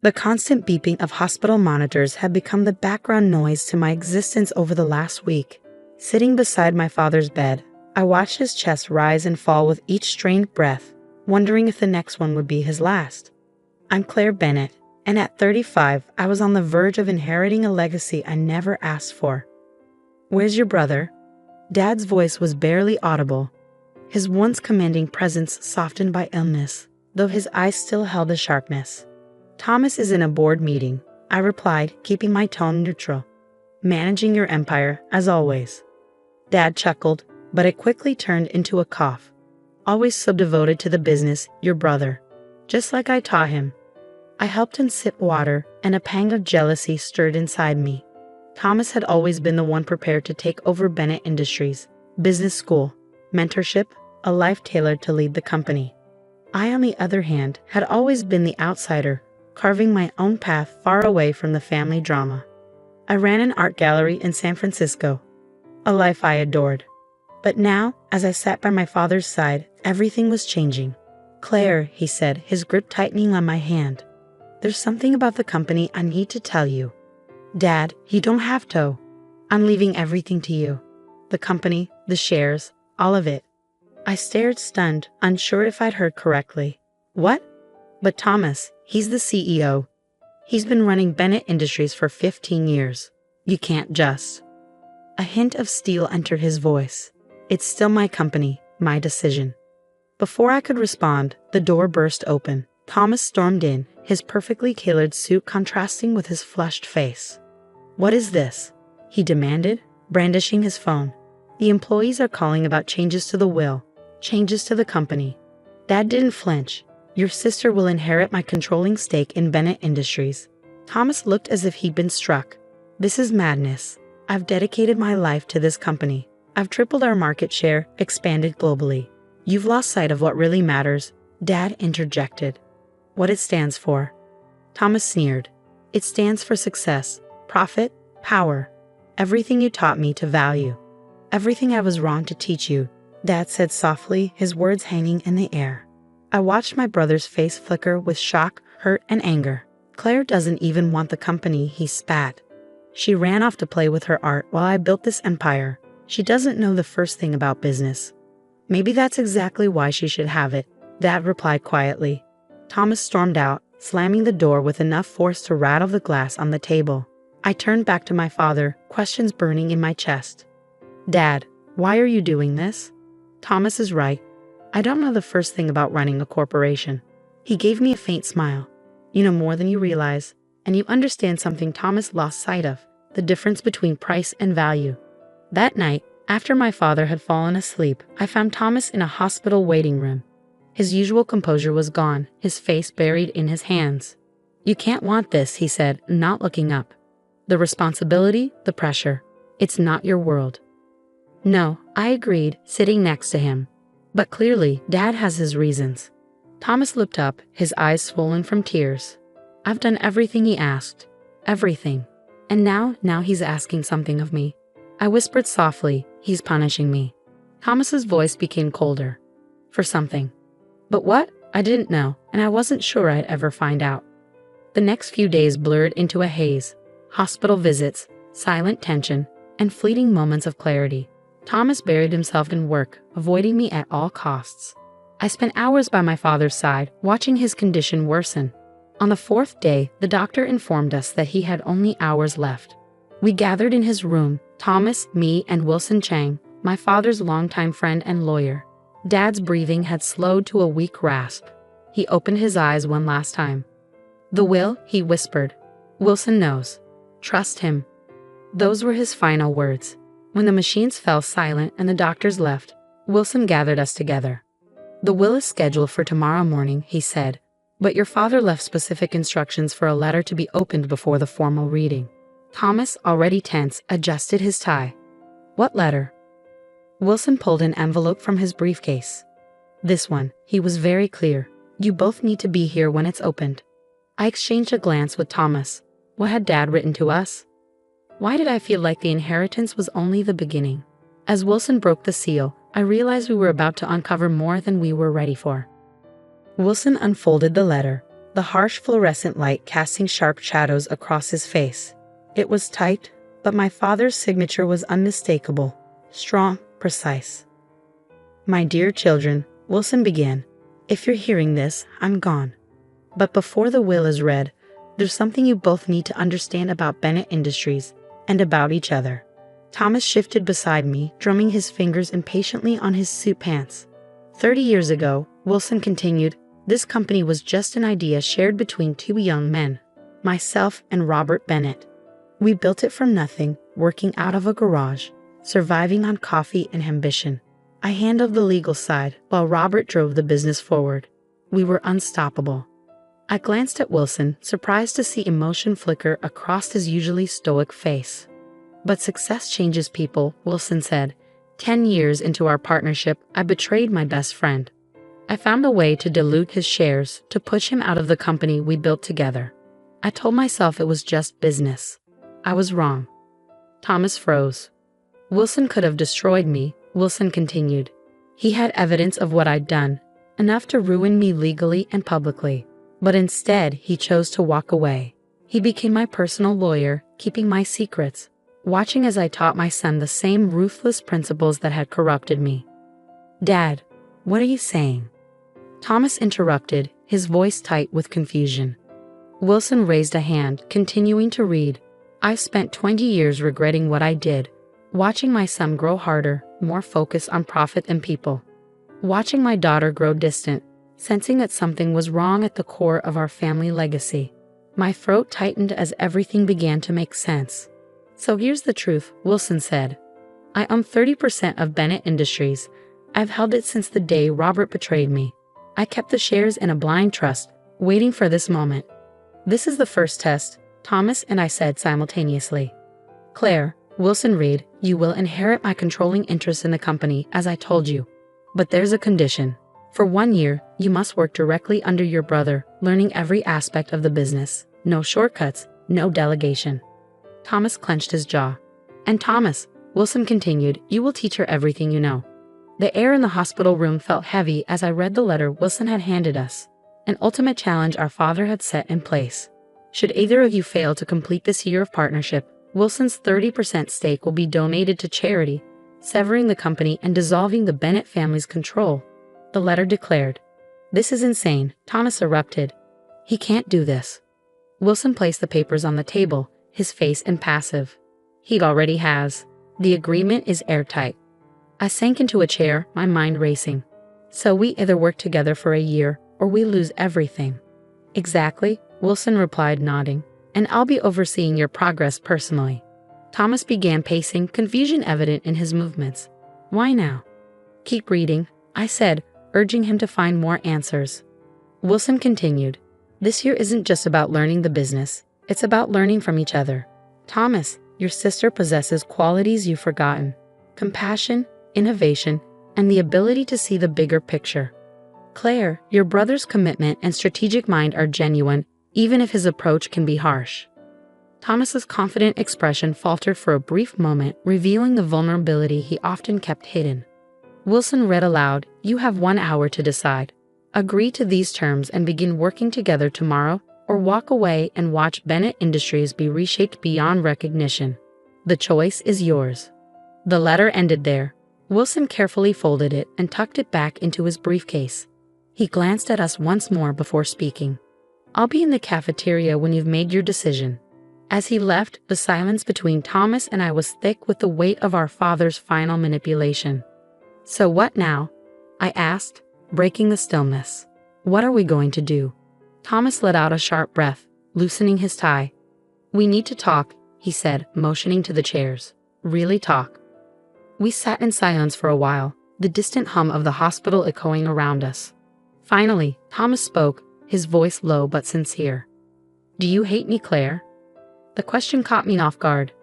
The constant beeping of hospital monitors had become the background noise to my existence over the last week. Sitting beside my father's bed, I watched his chest rise and fall with each strained breath, wondering if the next one would be his last. I'm Claire Bennett, and at 35, I was on the verge of inheriting a legacy I never asked for. "Where's your brother?" Dad's voice was barely audible, his once commanding presence softened by illness, though his eyes still held a sharpness. "Thomas is in a board meeting," I replied, keeping my tone neutral. "Managing your empire, as always." Dad chuckled, but it quickly turned into a cough. "Always so devoted to the business, your brother. Just like I taught him." I helped him sip water, and a pang of jealousy stirred inside me. Thomas had always been the one prepared to take over Bennett Industries, business school, mentorship, a life tailored to lead the company. I, on the other hand, had always been the outsider, carving my own path far away from the family drama. I ran an art gallery in San Francisco, a life I adored. But now, as I sat by my father's side, everything was changing. "Claire," he said, his grip tightening on my hand. "There's something about the company I need to tell you." "Dad, you don't have to. I'm leaving everything to you. The company, the shares, all of it." I stared stunned, unsure if I'd heard correctly. "What?" "But Thomas, he's the CEO. He's been running Bennett Industries for 15 years. You can't just." A hint of steel entered his voice. "It's still my company, my decision." Before I could respond, the door burst open. Thomas stormed in, his perfectly tailored suit contrasting with his flushed face. "What is this?" he demanded, brandishing his phone. "The employees are calling about changes to the will, changes to the company." Dad didn't flinch. "Your sister will inherit my controlling stake in Bennett Industries." Thomas looked as if he'd been struck. "This is madness. I've dedicated my life to this company. I've tripled our market share, expanded globally." "You've lost sight of what really matters," Dad interjected. "What it stands for." Thomas sneered. "It stands for success, profit, power. Everything you taught me to value. Everything I was wrong to teach you," Dad said softly, his words hanging in the air. I watched my brother's face flicker with shock, hurt, and anger. "Claire doesn't even want the company," he spat. "She ran off to play with her art while I built this empire. She doesn't know the first thing about business." "Maybe that's exactly why she should have it," Dad replied quietly. Thomas stormed out, slamming the door with enough force to rattle the glass on the table. I turned back to my father, questions burning in my chest. "Dad, why are you doing this?" "Thomas is right. I don't know the first thing about running a corporation." He gave me a faint smile. "You know more than you realize, and you understand something Thomas lost sight of, the difference between price and value." That night, after my father had fallen asleep, I found Thomas in a hospital waiting room. His usual composure was gone, his face buried in his hands. "You can't want this," he said, not looking up. "The responsibility, the pressure. It's not your world." "No," I agreed, sitting next to him. "But clearly, Dad has his reasons." Thomas looked up, his eyes swollen from tears. "I've done everything he asked. Everything. And now he's asking something of me." I whispered softly, "He's punishing me." Thomas's voice became colder. "For something." But what? I didn't know, and I wasn't sure I'd ever find out. The next few days blurred into a haze. Hospital visits, silent tension, and fleeting moments of clarity. Thomas buried himself in work, avoiding me at all costs. I spent hours by my father's side, watching his condition worsen. On the fourth day, the doctor informed us that he had only hours left. We gathered in his room, Thomas, me, and Wilson Chang, my father's longtime friend and lawyer. Dad's breathing had slowed to a weak rasp. He opened his eyes one last time. "The will," he whispered. "Wilson knows. Trust him." Those were his final words. When the machines fell silent and the doctors left, Wilson gathered us together. "The will is scheduled for tomorrow morning," he said, "but your father left specific instructions for a letter to be opened before the formal reading." Thomas, already tense, adjusted his tie. "What letter?" Wilson pulled an envelope from his briefcase. "This one," he was very clear. "You both need to be here when it's opened." I exchanged a glance with Thomas. What had Dad written to us? Why did I feel like the inheritance was only the beginning? As Wilson broke the seal, I realized we were about to uncover more than we were ready for. Wilson unfolded the letter. the harsh fluorescent light casting sharp shadows across his face. It was typed, but my father's signature was unmistakable, strong, precise. "My dear children," Wilson began, "if you're hearing this, I'm gone. But before the will is read, there's something you both need to understand about Bennett Industries and about each other." Thomas shifted beside me, drumming his fingers impatiently on his suit pants. 30 years ago, Wilson continued, this company was just an idea shared between two young men, myself and Robert Bennett. We built it from nothing, working out of a garage, surviving on coffee and ambition. I handled the legal side while Robert drove the business forward. We were unstoppable. I glanced at Wilson, surprised to see emotion flicker across his usually stoic face. "But success changes people," Wilson said. 10 years into our partnership, I betrayed my best friend. I found a way to dilute his shares, to push him out of the company we built together. I told myself it was just business. I was wrong. Thomas froze. "Wilson could have destroyed me," Wilson continued. "He had evidence of what I'd done, enough to ruin me legally and publicly. But instead, he chose to walk away. He became my personal lawyer, keeping my secrets, watching as I taught my son the same ruthless principles that had corrupted me." "Dad, what are you saying?" Thomas interrupted, his voice tight with confusion. Wilson raised a hand, continuing to read. "I've spent 20 years regretting what I did, watching my son grow harder, more focused on profit than people. Watching my daughter grow distant, sensing that something was wrong at the core of our family legacy. My throat tightened as everything began to make sense. So here's the truth," Wilson said. "I own 30% of Bennett Industries. I've held it since the day Robert betrayed me. I kept the shares in a blind trust, waiting for this moment. This is the first test," Thomas and I said simultaneously. "Claire," Wilson read, "you will inherit my controlling interest in the company, as I told you. But there's a condition. For 1 year, you must work directly under your brother, learning every aspect of the business. No shortcuts, no delegation." Thomas clenched his jaw. "And Thomas," Wilson continued, "you will teach her everything you know." The air in the hospital room felt heavy as I read the letter Wilson had handed us, an ultimate challenge our father had set in place. Should either of you fail to complete this year of partnership, Wilson's 30% stake will be donated to charity, severing the company and dissolving the Bennett family's control, the letter declared. "This is insane," Thomas erupted. "He can't do this." Wilson placed the papers on the table, his face impassive. "He already has. The agreement is airtight." I sank into a chair, my mind racing. "So we either work together for a year, or we lose everything." "Exactly," Wilson replied, nodding. "And I'll be overseeing your progress personally." Thomas began pacing, confusion evident in his movements. "Why now?" "Keep reading," I said, urging him to find more answers. Wilson continued, "This year isn't just about learning the business. It's about learning from each other. Thomas, your sister possesses qualities you've forgotten. Compassion, innovation, and the ability to see the bigger picture. Claire, your brother's commitment and strategic mind are genuine, even if his approach can be harsh." Thomas's confident expression faltered for a brief moment, revealing the vulnerability he often kept hidden. Wilson read aloud, "You have 1 hour to decide. Agree to these terms and begin working together tomorrow, or walk away and watch Bennett Industries be reshaped beyond recognition. The choice is yours." The letter ended there. Wilson carefully folded it and tucked it back into his briefcase. He glanced at us once more before speaking. "I'll be in the cafeteria when you've made your decision." As he left, the silence between Thomas and I was thick with the weight of our father's final manipulation. "So what now?" I asked, breaking the stillness. "What are we going to do?" Thomas let out a sharp breath, loosening his tie. "We need to talk," he said, motioning to the chairs. "Really talk." We sat in silence for a while, the distant hum of the hospital echoing around us. Finally, Thomas spoke, his voice low but sincere. "Do you hate me, Claire?" The question caught me off guard.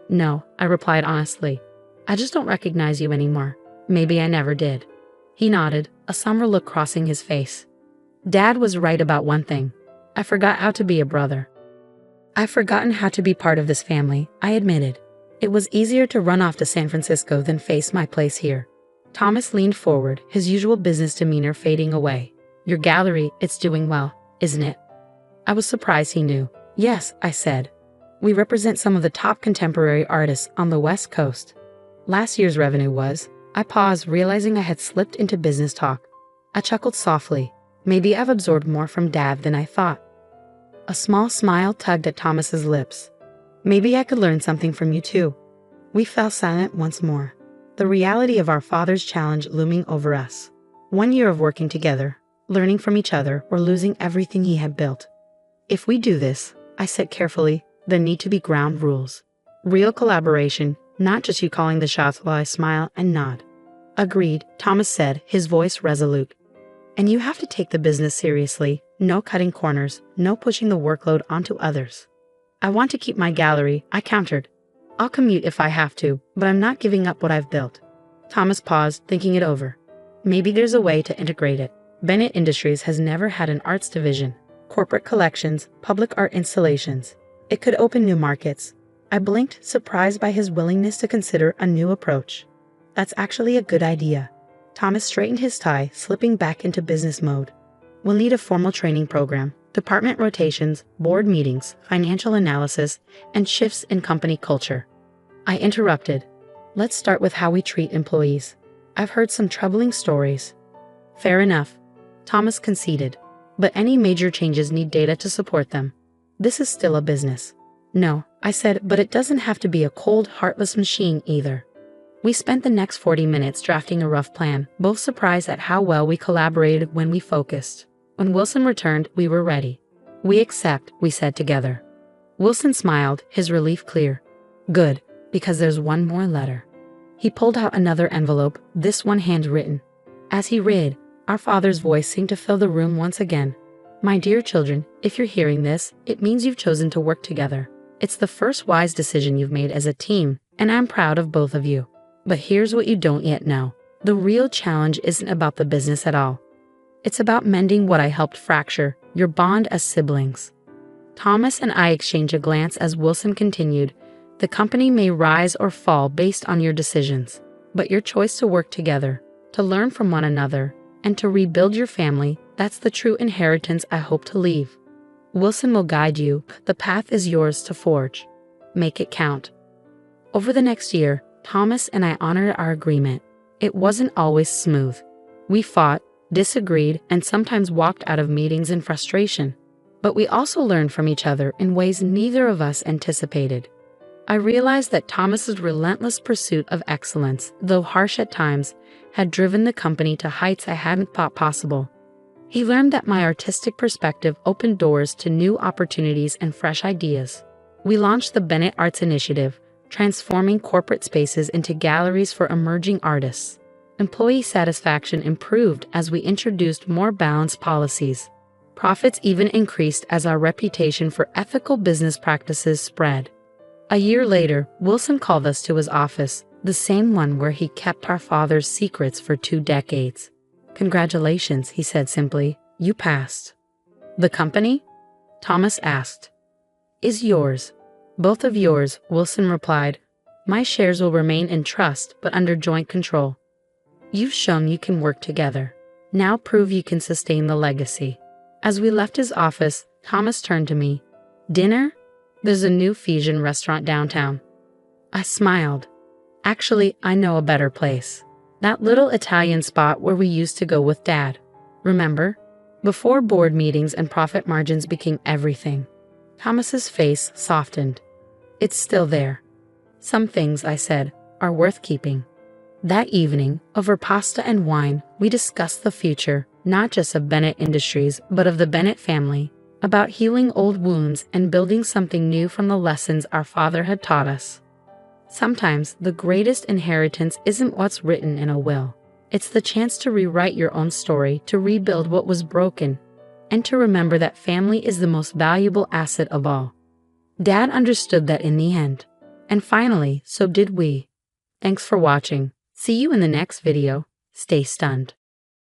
"No," I replied honestly. "I just don't recognize you anymore. Maybe I never did." He nodded, a somber look crossing his face. "Dad was right about one thing. I forgot how to be a brother. I've forgotten how to be part of this family," I admitted. "It was easier to run off to San Francisco than face my place here." Thomas leaned forward, his usual business demeanor fading away. "Your gallery, it's doing well, isn't it?" I was surprised he knew. Yes, I said. We represent some of the top contemporary artists on the West Coast. Last year's revenue was. I paused, realizing I had slipped into business talk. I chuckled softly. Maybe I've absorbed more from Dad than I thought. A small smile tugged at Thomas's lips. Maybe I could learn something from you too. We fell silent once more, the reality of our father's challenge looming over us. 1 year of working together, learning from each other, or losing everything he had built. If we do this, I said carefully, there need to be ground rules. Real collaboration, not just you calling the shots while I smile and nod. Agreed, Thomas said, his voice resolute. And you have to take the business seriously, no cutting corners, no pushing the workload onto others. I want to keep my gallery, I countered. I'll commute if I have to, but I'm not giving up what I've built. Thomas paused, thinking it over. Maybe there's a way to integrate it. Bennett Industries has never had an arts division. Corporate collections, public art installations. It could open new markets. I blinked, surprised by his willingness to consider a new approach. That's actually a good idea. Thomas straightened his tie, slipping back into business mode. We'll need a formal training program, department rotations, board meetings, financial analysis, and shifts in company culture. I interrupted. Let's start with how we treat employees. I've heard some troubling stories. Fair enough, Thomas conceded. But any major changes need data to support them. This is still a business. No, I said, but it doesn't have to be a cold, heartless machine either. We spent the next 40 minutes drafting a rough plan, both surprised at how well we collaborated when we focused. When Wilson returned, we were ready. We accept, we said together. Wilson smiled, his relief clear. Good, because there's one more letter. He pulled out another envelope, this one handwritten. As he read, our father's voice seemed to fill the room once again. My dear children, if you're hearing this, it means you've chosen to work together. It's the first wise decision you've made as a team, and I'm proud of both of you. But here's what you don't yet know. The real challenge isn't about the business at all. It's about mending what I helped fracture, your bond as siblings. Thomas and I exchanged a glance as Wilson continued. The company may rise or fall based on your decisions, but your choice to work together, to learn from one another, and to rebuild your family, that's the true inheritance I hope to leave. Wilson will guide you. The path is yours to forge. Make it count. Over the next year, Thomas and I honored our agreement. It wasn't always smooth. We fought, disagreed, and sometimes walked out of meetings in frustration. But we also learned from each other in ways neither of us anticipated. I realized that Thomas's relentless pursuit of excellence, though harsh at times, had driven the company to heights I hadn't thought possible. He learned that my artistic perspective opened doors to new opportunities and fresh ideas. We launched the Bennett Arts Initiative, transforming corporate spaces into galleries for emerging artists. Employee satisfaction improved as we introduced more balanced policies. Profits even increased as our reputation for ethical business practices spread. A year later, Wilson called us to his office, the same one where he kept our father's secrets for 2 decades. Congratulations, he said simply. You passed. The company? Thomas asked. Is yours. Both of yours, Wilson replied. My shares will remain in trust, but under joint control. You've shown you can work together. Now prove you can sustain the legacy. As we left his office, Thomas turned to me. Dinner? There's a new fusion restaurant downtown. I smiled. Actually, I know a better place. That little Italian spot where we used to go with Dad. Remember? Before board meetings and profit margins became everything. Thomas's face softened. It's still there. Some things, I said, are worth keeping. That evening, over pasta and wine, we discussed the future, not just of Bennett Industries, but of the Bennett family, about healing old wounds and building something new from the lessons our father had taught us. Sometimes the greatest inheritance isn't what's written in a will. It's the chance to rewrite your own story, to rebuild what was broken, and to remember that family is the most valuable asset of all. Dad understood that in the end. And finally, so did we. Thanks for watching. See you in the next video. Stay stunned.